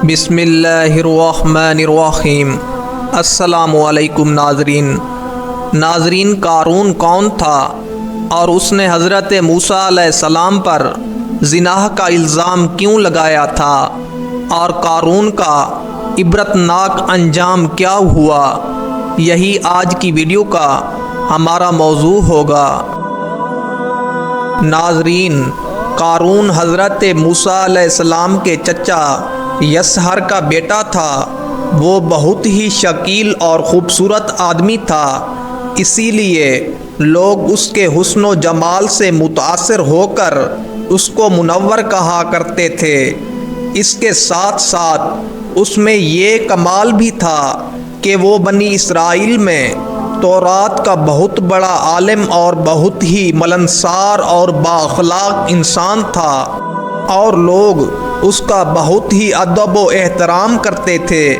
بسم اللہ الرحمن الرحیم۔ السلام علیکم ناظرین، قارون کون تھا اور اس نے حضرت موسیٰ علیہ السلام پر زنا کا الزام کیوں لگایا تھا، اور قارون کا عبرتناک انجام کیا ہوا، یہی آج کی ویڈیو کا ہمارا موضوع ہوگا۔ ناظرین، قارون حضرت موسیٰ علیہ السلام کے چچا یسہر کا بیٹا تھا۔ وہ بہت ہی شکیل اور خوبصورت آدمی تھا، اسی لیے لوگ اس کے حسن و جمال سے متاثر ہو کر اس کو منور کہا کرتے تھے۔ اس کے ساتھ ساتھ اس میں یہ کمال بھی تھا کہ وہ بنی اسرائیل میں تورات کا بہت بڑا عالم اور بہت ہی ملنسار اور بااخلاق انسان تھا، اور لوگ اس کا بہت ہی ادب و احترام کرتے تھے۔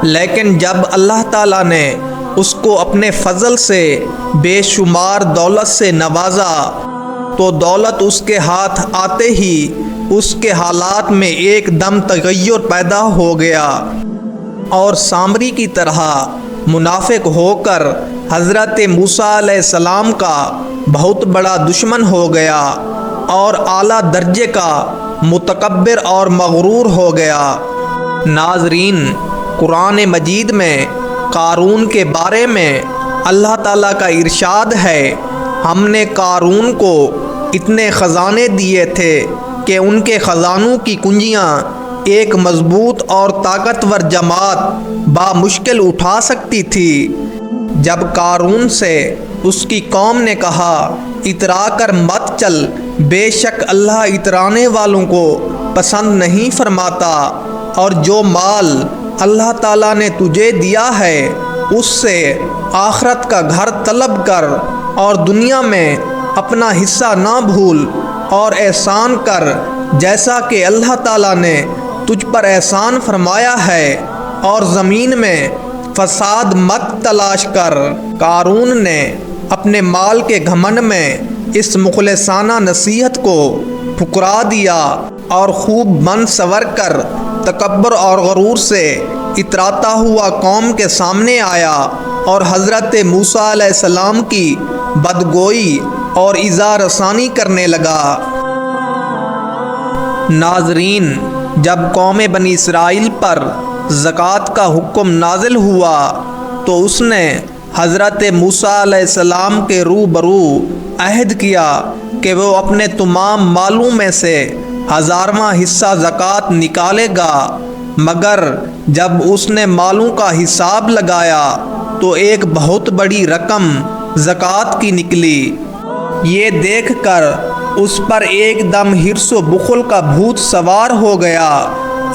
لیکن جب اللہ تعالیٰ نے اس کو اپنے فضل سے بے شمار دولت سے نوازا تو دولت اس کے ہاتھ آتے ہی اس کے حالات میں ایک دم تغیر پیدا ہو گیا، اور سامری کی طرح منافق ہو کر حضرت موسیٰ علیہ السلام کا بہت بڑا دشمن ہو گیا، اور اعلیٰ درجے کا متکبر اور مغرور ہو گیا۔ ناظرین، قرآن مجید میں قارون کے بارے میں اللہ تعالیٰ کا ارشاد ہے، ہم نے قارون کو اتنے خزانے دیے تھے کہ ان کے خزانوں کی کنجیاں ایک مضبوط اور طاقتور جماعت بامشکل اٹھا سکتی تھی۔ جب قارون سے اس کی قوم نے کہا اترا کر مت چل، بے شک اللہ اترانے والوں کو پسند نہیں فرماتا، اور جو مال اللہ تعالیٰ نے تجھے دیا ہے اس سے آخرت کا گھر طلب کر، اور دنیا میں اپنا حصہ نہ بھول، اور احسان کر جیسا کہ اللہ تعالیٰ نے تجھ پر احسان فرمایا ہے، اور زمین میں فساد مت تلاش کر۔ قارون نے اپنے مال کے گھمنڈ میں اس مخلصانہ نصیحت کو ٹھکرا دیا، اور خوب من سور کر تکبر اور غرور سے اتراتا ہوا قوم کے سامنے آیا، اور حضرت موسیٰ علیہ السلام کی بدگوئی اور ایذا رسانی کرنے لگا۔ ناظرین، جب قوم بنی اسرائیل پر زکوٰۃ کا حکم نازل ہوا تو اس نے حضرت موسیٰ علیہ السلام کے روبرو عہد کیا کہ وہ اپنے تمام مالوں میں سے 1000واں حصہ زکوٰۃ نکالے گا، مگر جب اس نے مالوں کا حساب لگایا تو ایک بہت بڑی رقم زکوٰۃ کی نکلی۔ یہ دیکھ کر اس پر ایک دم حرص و بخل کا بھوت سوار ہو گیا،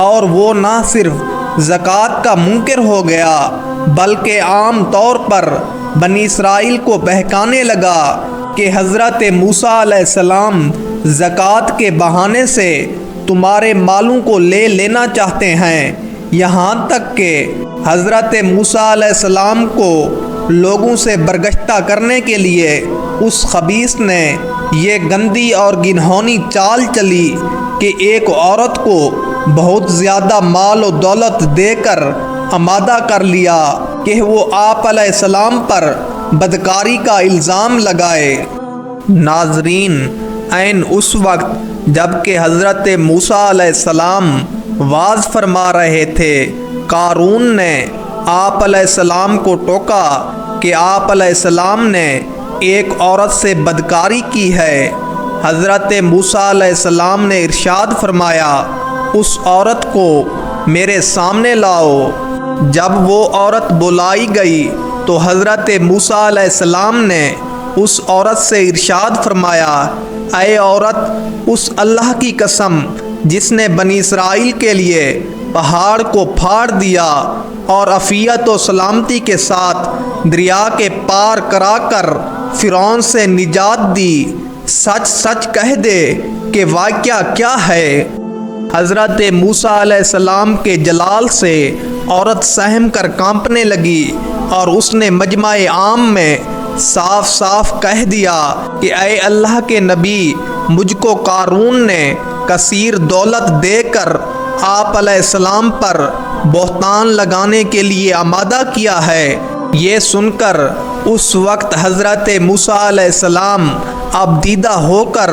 اور وہ نہ صرف زکوٰۃ کا منکر ہو گیا بلکہ عام طور پر بنی اسرائیل کو بہکانے لگا کہ حضرت موسیٰ علیہ السلام زکوٰۃ کے بہانے سے تمہارے مالوں کو لے لینا چاہتے ہیں، یہاں تک کہ حضرت موسیٰ علیہ السلام کو لوگوں سے برگشتہ کرنے کے لیے اس خبیث نے یہ گندی اور گنہونی چال چلی کہ ایک عورت کو بہت زیادہ مال و دولت دے کر آمادہ کر لیا کہ وہ آپ علیہ السلام پر بدکاری کا الزام لگائے۔ ناظرین، عین اس وقت جب کہ حضرت موسیٰ علیہ السلام وعظ فرما رہے تھے، قارون نے آپ علیہ السلام کو ٹوکا کہ آپ علیہ السلام نے ایک عورت سے بدکاری کی ہے۔ حضرت موسیٰ علیہ السلام نے ارشاد فرمایا، اس عورت کو میرے سامنے لاؤ۔ جب وہ عورت بلائی گئی تو حضرت موسیٰ علیہ السلام نے اس عورت سے ارشاد فرمایا، اے عورت، اس اللہ کی قسم جس نے بنی اسرائیل کے لیے پہاڑ کو پھاڑ دیا اور عافیت و سلامتی کے ساتھ دریا کے پار کرا کر فرعون سے نجات دی، سچ سچ کہہ دے کہ واقعہ کیا ہے۔ حضرت موسیٰ علیہ السلام کے جلال سے عورت سہم کر کانپنے لگی، اور اس نے مجمع عام میں صاف صاف کہہ دیا کہ اے اللہ کے نبی، مجھ کو قارون نے کثیر دولت دے کر آپ علیہ السلام پر بہتان لگانے کے لیے آمادہ کیا ہے۔ یہ سن کر اس وقت حضرت موسیٰ علیہ السلام اب دیدہ ہو کر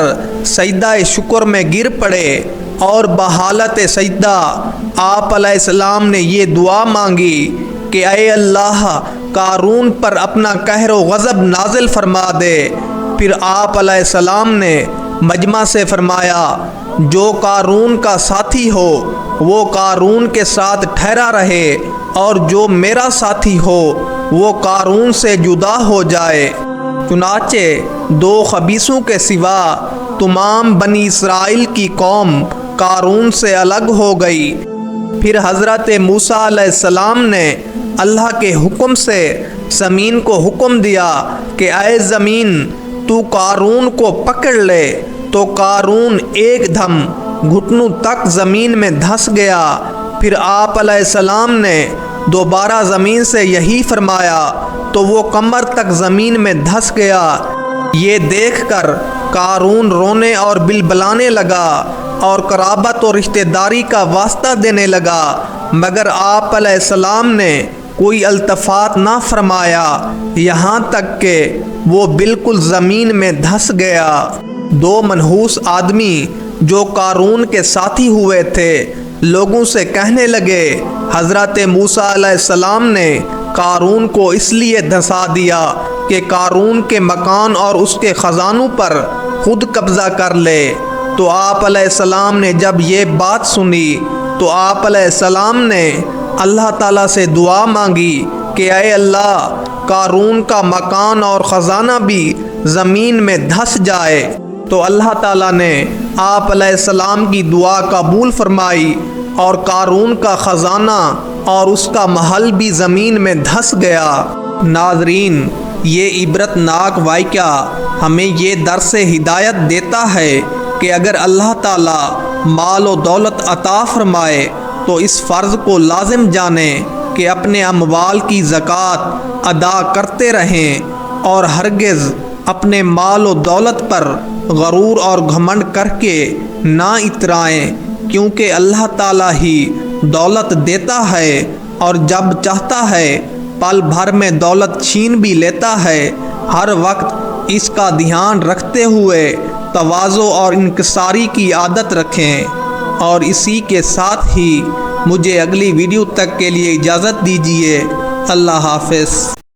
سجدہ شکر میں گر پڑے اور بحالت سجدہ آپ علیہ السلام نے یہ دعا مانگی کہ اے اللہ قارون پر اپنا قہر و غضب نازل فرما دے۔ پھر آپ علیہ السلام نے مجمع سے فرمایا جو قارون کا ساتھی ہو وہ قارون کے ساتھ ٹھہرا رہے اور جو میرا ساتھی ہو وہ قارون سے جدا ہو جائے۔ چنانچہ دو خبیثوں کے سوا تمام بنی اسرائیل کی قوم قارون سے الگ ہو گئی۔ پھر حضرت موسیٰ علیہ السلام نے اللہ کے حکم سے زمین کو حکم دیا کہ اے زمین تو قارون کو پکڑ لے، تو قارون ایک دم گھٹنوں تک زمین میں دھس گیا۔ پھر آپ علیہ السلام نے دوبارہ زمین سے یہی فرمایا تو وہ کمر تک زمین میں دھس گیا۔ یہ دیکھ کر قارون رونے اور بلبلانے لگا اور قرابت و رشتہ داری کا واسطہ دینے لگا، مگر آپ علیہ السلام نے کوئی التفات نہ فرمایا، یہاں تک کہ وہ بالکل زمین میں دھس گیا۔ دو منحوس آدمی جو قارون کے ساتھی ہوئے تھے لوگوں سے کہنے لگے حضرت موسیٰ علیہ السلام نے قارون کو اس لیے دھسا دیا کہ قارون کے مکان اور اس کے خزانوں پر خود قبضہ کر لے۔ تو آپ علیہ السلام نے جب یہ بات سنی تو آپ علیہ السلام نے اللہ تعالیٰ سے دعا مانگی کہ اے اللہ قارون کا مکان اور خزانہ بھی زمین میں دھس جائے۔ تو اللہ تعالیٰ نے آپ علیہ السلام کی دعا قبول فرمائی اور قارون کا خزانہ اور اس کا محل بھی زمین میں دھس گیا۔ ناظرین، یہ عبرت ناک واقعہ ہمیں یہ درس ہدایت دیتا ہے کہ اگر اللہ تعالیٰ مال و دولت عطا فرمائے تو اس فرض کو لازم جانیں کہ اپنے اموال کی زکوٰۃ ادا کرتے رہیں اور ہرگز اپنے مال و دولت پر غرور اور گھمنڈ کر کے نہ اترائیں، کیونکہ اللہ تعالیٰ ہی دولت دیتا ہے اور جب چاہتا ہے پل بھر میں دولت چھین بھی لیتا ہے۔ ہر وقت اس کا دھیان رکھتے ہوئے تواضع اور انکساری کی عادت رکھیں، اور اسی کے ساتھ ہی مجھے اگلی ویڈیو تک کے لیے اجازت دیجیے۔ اللہ حافظ۔